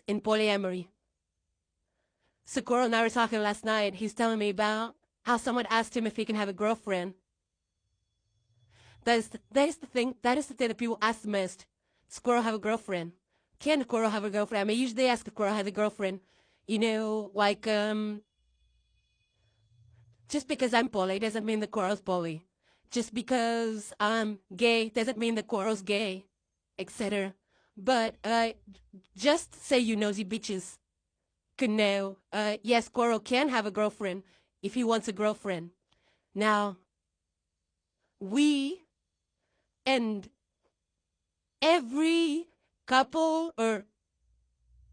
in polyamory. So Coral and I were talking last night. He's telling me about how someone asked him if he can have a girlfriend. That is the thing that people ask the most. Does Coral have a girlfriend? Can Coral have a girlfriend? I mean, usually they ask if Coral has a girlfriend. You know, like, just because I'm poly doesn't mean that Coral's poly. Just because I'm gay doesn't mean that Coral's gay, etc. But, just say you nosy bitches can know, yes, Coral can have a girlfriend if he wants a girlfriend. Now, we and every couple or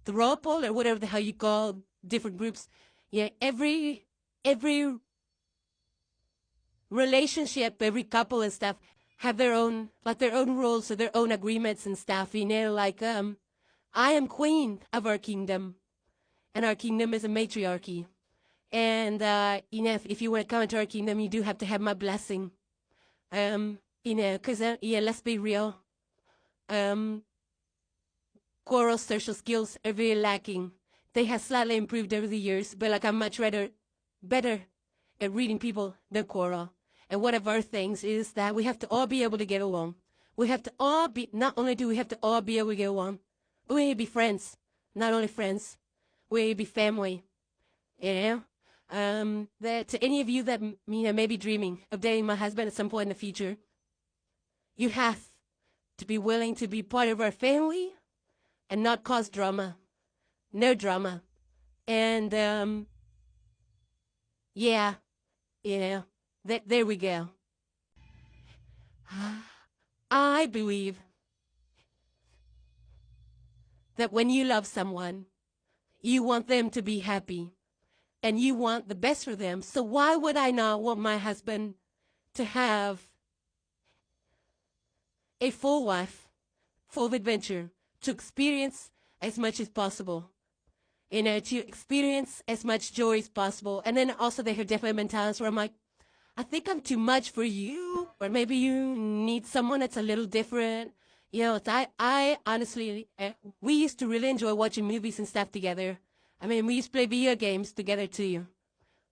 throuple or whatever the hell you call different groups, yeah, every relationship, every couple and stuff have their own rules or their own agreements and stuff, you know, like, I am queen of our kingdom, and our kingdom is a matriarchy. And, you know, if you want to come into our kingdom, you do have to have my blessing. You know, because, yeah, let's be real. Coral's social skills are very lacking. They have slightly improved over the years, but like I'm much better at reading people than Coral. And one of our things is that we have to all be able to get along. We have to all be, not only do we have to all be able to get along, but we need to be friends. Not only friends, we need to be family. You know? That to any of you that, you know, may be dreaming of dating my husband at some point in the future, you have to be willing to be part of our family and not cause drama. No drama. And, yeah, you know, there we go. I believe that when you love someone, you want them to be happy and you want the best for them. So why would I not want my husband to have a full life, full of adventure, to experience as much as possible? You know, to experience as much joy as possible. And then also there have definitely been times where I'm like, I think I'm too much for you, or maybe you need someone that's a little different. You know, I honestly, we used to really enjoy watching movies and stuff together. I mean, we used to play video games together too.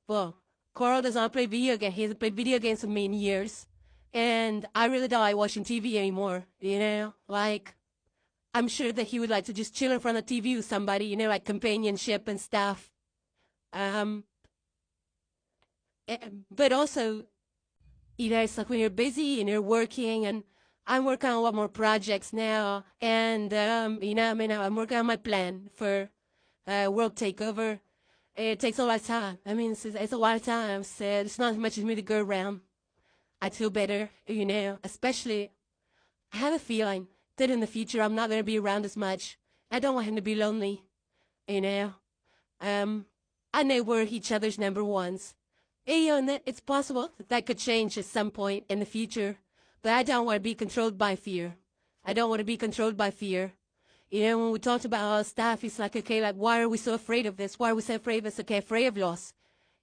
Well, Coral does not play video games. He hasn't played video games with me in years. And I really don't like watching TV anymore, you know? Like, I'm sure that he would like to just chill in front of the TV with somebody, you know, like companionship and stuff. But also, you know, it's like when you're busy and you're working, and I'm working on a lot more projects now, and, you know, I mean, I'm working on my plan for World Takeover. It takes a lot of time. I mean, it's a lot of time, so it's not as much as me to go around. I'd feel better, you know, especially, I have a feeling that in the future I'm not going to be around as much. I don't want him to be lonely, you know. I know we're each other's number ones. You know, and that it's possible that could change at some point in the future. But I don't want to be controlled by fear. I don't want to be controlled by fear. You know, when we talked about our stuff, it's like, okay, like, why are we so afraid of this? Why are we so afraid of this? Okay, afraid of loss.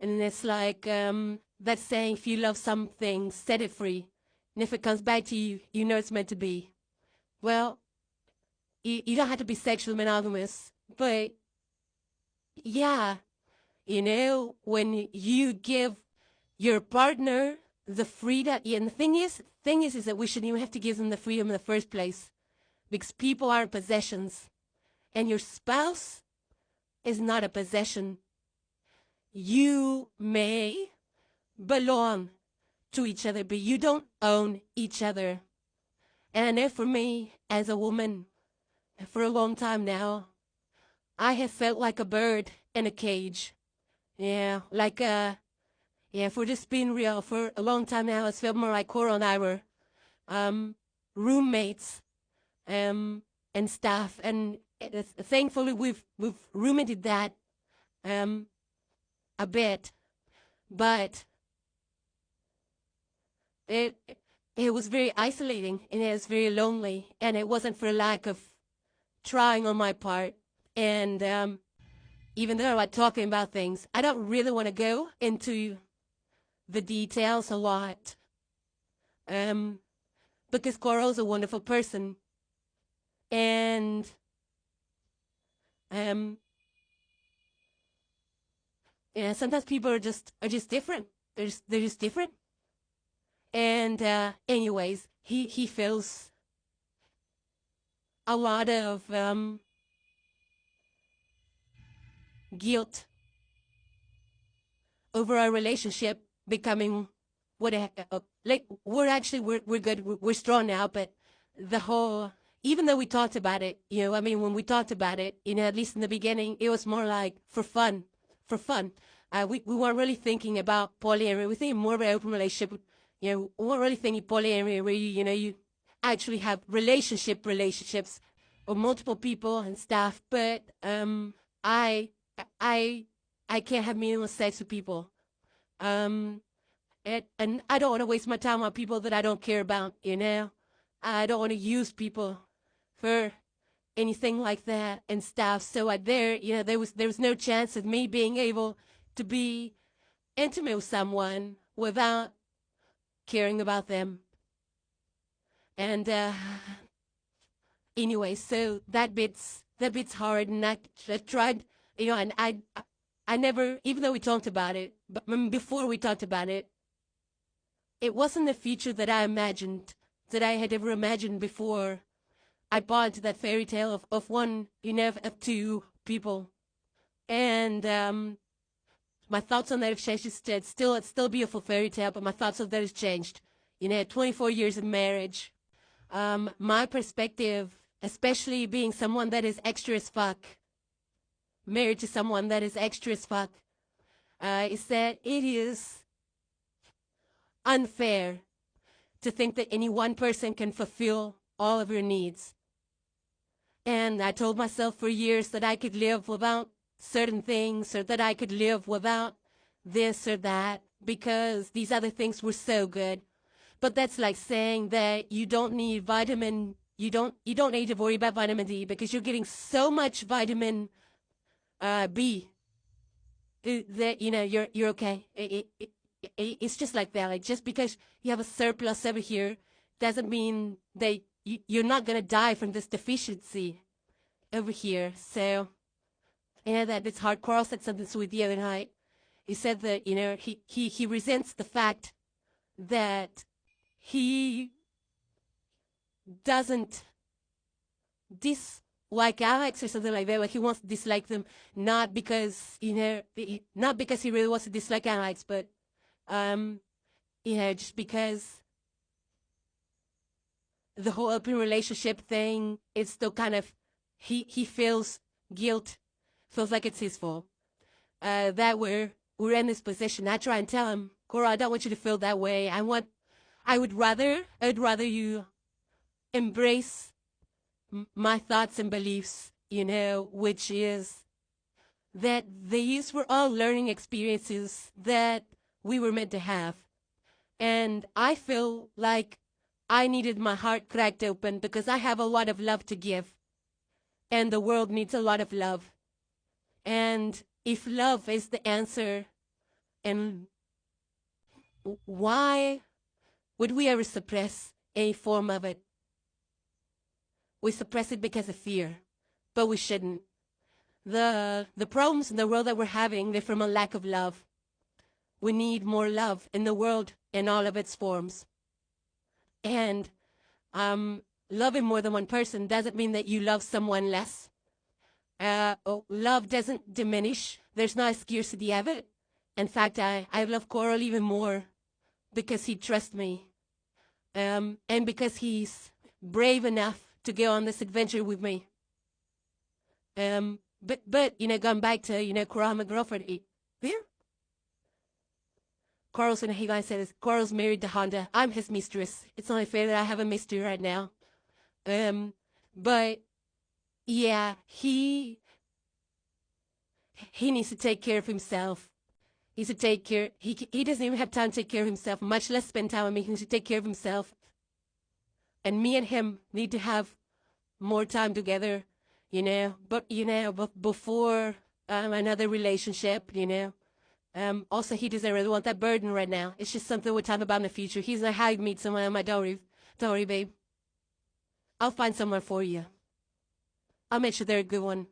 And it's like, that saying, if you love something, set it free. And if it comes back to you, you know it's meant to be. Well, you don't have to be sexually monogamous, but yeah, you know, when you give your partner the freedom, and the thing is that we shouldn't even have to give them the freedom in the first place, because people are possessions, and your spouse is not a possession. You may belong to each other, but you don't own each other. And I know for me, as a woman, for a long time now, I have felt like a bird in a cage. Yeah, like, yeah, if we're just being real, for a long time now, it's felt more like Coral and I were, roommates, and stuff. And thankfully, we've roommated that, a bit. But it was very isolating, and it was very lonely, and it wasn't for lack of trying on my part. And, even though I'm talking about things, I don't really want to go into the details a lot. Because Coral's a wonderful person. And Um, yeah, sometimes people are just different. They're just different. And anyways, he feels a lot of guilt over our relationship becoming what like we're good, we're strong now, but the whole, even though we talked about it, I mean, when we talked about it, at least in the beginning, it was more like for fun. We weren't really thinking about polyamory. We think more about open relationship. We weren't really thinking polyamory where you actually have relationships or multiple people and stuff. But I I I can't have meaningless sex with people. Um, and I don't want to waste my time on people that I don't care about. I don't want to use people for anything like that and stuff. So there was no chance of me being able to be intimate with someone without caring about them. And anyway, so that bit's hard, and I tried, and I never, even though we talked about it, but before we talked about it, it wasn't the future that I imagined, that I had ever imagined before I bought into that fairy tale of one, of two people. And my thoughts on that have changed. It's still a beautiful fairy tale, but my thoughts on that has changed. 24 years of marriage. My perspective, especially being someone that is extra as fuck, married to someone that is extra as fuck, is that it is unfair to think that any one person can fulfill all of your needs. And I told myself for years that I could live without certain things, or that I could live without this or that, because these other things were so good. But that's like saying that you don't need you don't need to worry about vitamin D because you're getting so much vitamin B that you're okay. It's just like that. Like, just because you have a surplus over here doesn't mean that you're not gonna die from this deficiency over here. So that it's hard. Carl said something sweet the other night. He said that he resents the fact that he doesn't dislike Alex or something like that. Like, he wants to dislike them, not because not because he really wants to dislike Alex, but just because the whole open relationship thing is still kind of, he feels guilt, feels like it's his fault. That we're in this position. I try and tell him, Cora, I don't want you to feel that way. I'd rather you embrace my thoughts and beliefs, which is that these were all learning experiences that we were meant to have. And I feel like I needed my heart cracked open because I have a lot of love to give. And the world needs a lot of love. And if love is the answer, and why would we ever suppress any form of it? We suppress it because of fear, but we shouldn't. The problems in the world that we're having, they're from a lack of love. We need more love in the world in all of its forms. And loving more than one person doesn't mean that you love someone less. Love doesn't diminish. There's no scarcity of it. In fact, I love Coral even more because he trusts me. And because he's brave enough to go on this adventure with me. But going back to, Coral, my girlfriend, here? Carlson, he said, Carl's married to Honda. I'm his mistress. It's only fair that I have a mister right now. But yeah, he needs to take care of himself. He needs to take care. He doesn't even have time to take care of himself, much less spend time with me. He needs to take care of himself. And me and him need to have more time together, But before another relationship, Also, he doesn't really want that burden right now. It's just something we'll talk about in the future. He's like, how you meet someone. I'm like, don't worry, babe. I'll find someone for you. I'll make sure they're a good one.